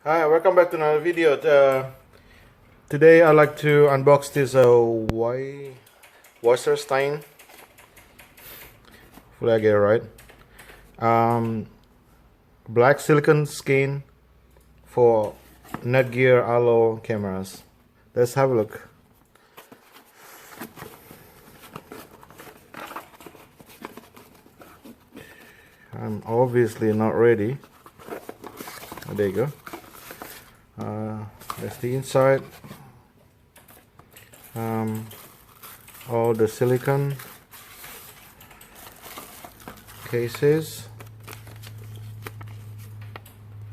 Hi, welcome back to another video. Today I'd like to unbox this Wasserstein. Hopefully I get it right. Black silicone skin for Netgear Arlo cameras. Let's have a look. I'm obviously not ready. Oh, there you go. That's the inside. All the silicone cases.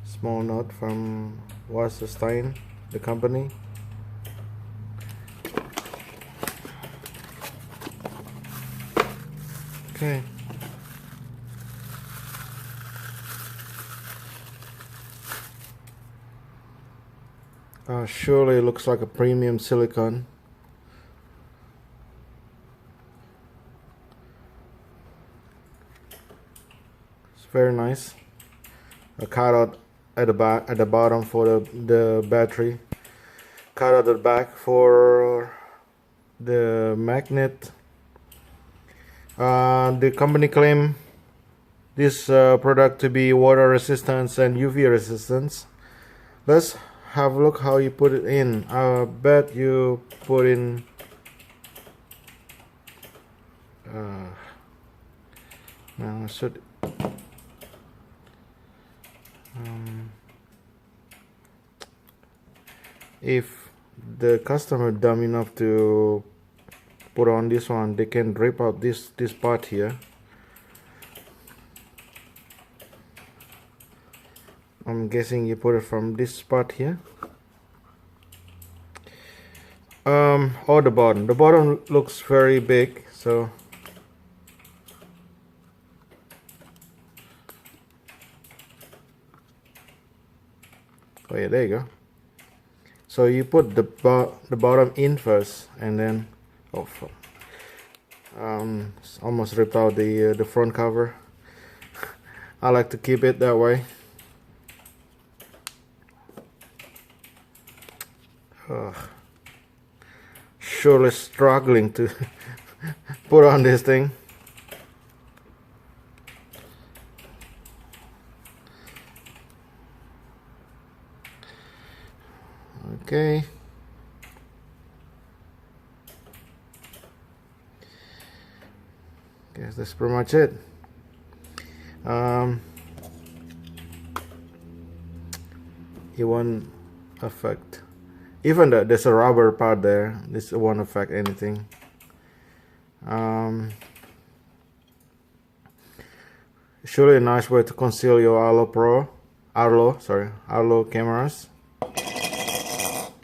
Small note from Wasserstein, the company. Okay. Surely it looks like a premium silicone. It's very nice. A cutout at the bottom for the battery. Cutout at the back for the magnet. The company claim this product to be water resistance and UV resistance. Let's have a look how you put it in. I bet you put in now I should if the customer dumb enough to put on this one, they can rip out this part here. I'm guessing you put it from this spot here. Or the bottom. The bottom looks very big, so oh yeah, there you go. So you put the bottom in first, and then it's almost ripped out the front cover. I like to keep it that way. Surely struggling to put on this thing. Okay. Guess that's pretty much it. It won't affect. Even though there's a rubber part there, this won't affect anything. Surely a nice way to conceal your Arlo cameras.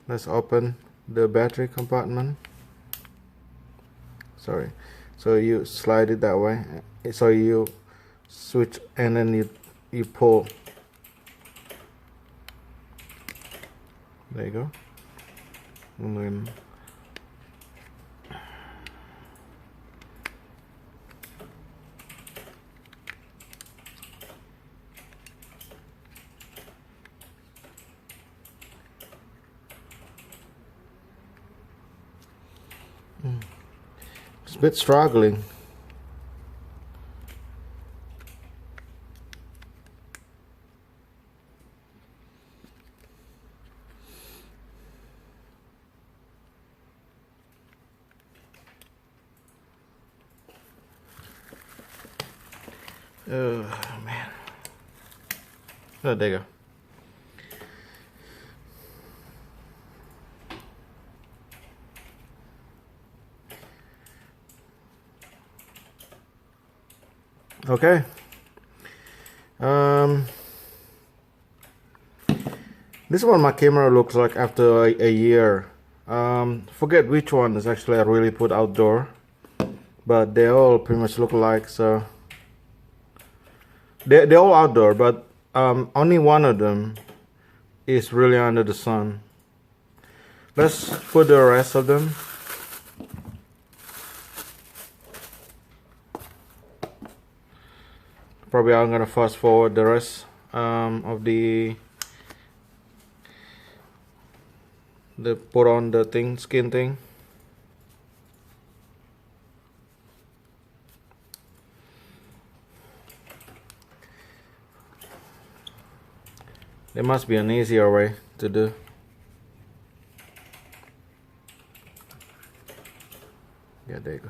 Let's open the battery compartment. Sorry. So you slide it that way. So you switch and then you pull. There you go. And then it's a bit struggling. Oh man. Oh, there you go. Okay. This one my camera looks like after a year. Forget which one is actually I really put outdoor, but they all pretty much look alike. So they're all outdoor, but only one of them is really under the sun. Let's put the rest of them. Probably I'm gonna fast forward the rest of the they put on the thing, skin thing. There must be an easier way to do. Yeah, there you go.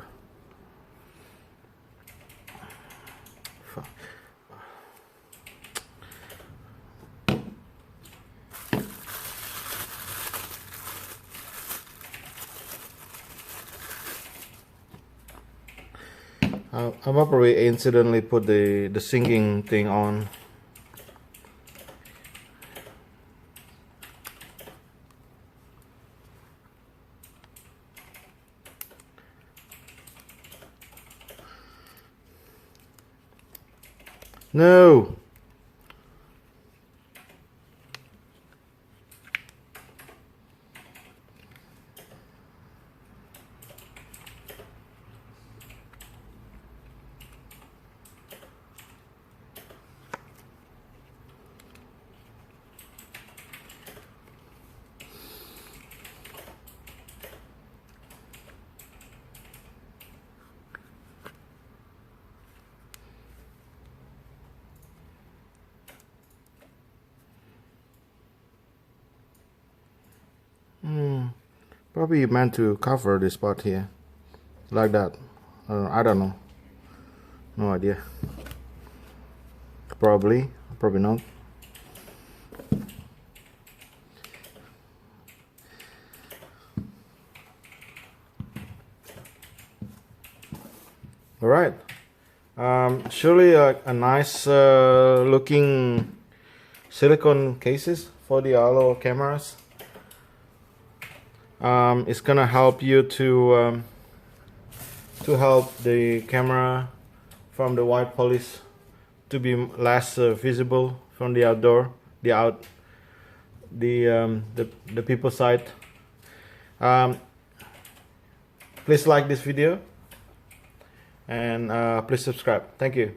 I probably incidentally put the sinking thing on. No. Probably meant to cover this part here, like that. I don't know. No idea. Probably not. All right. Surely a nice looking silicone cases for the Arlo cameras. It's gonna help you to help the camera from the white polish to be less visible from the outdoor, the people side. Please like this video and please subscribe. Thank you.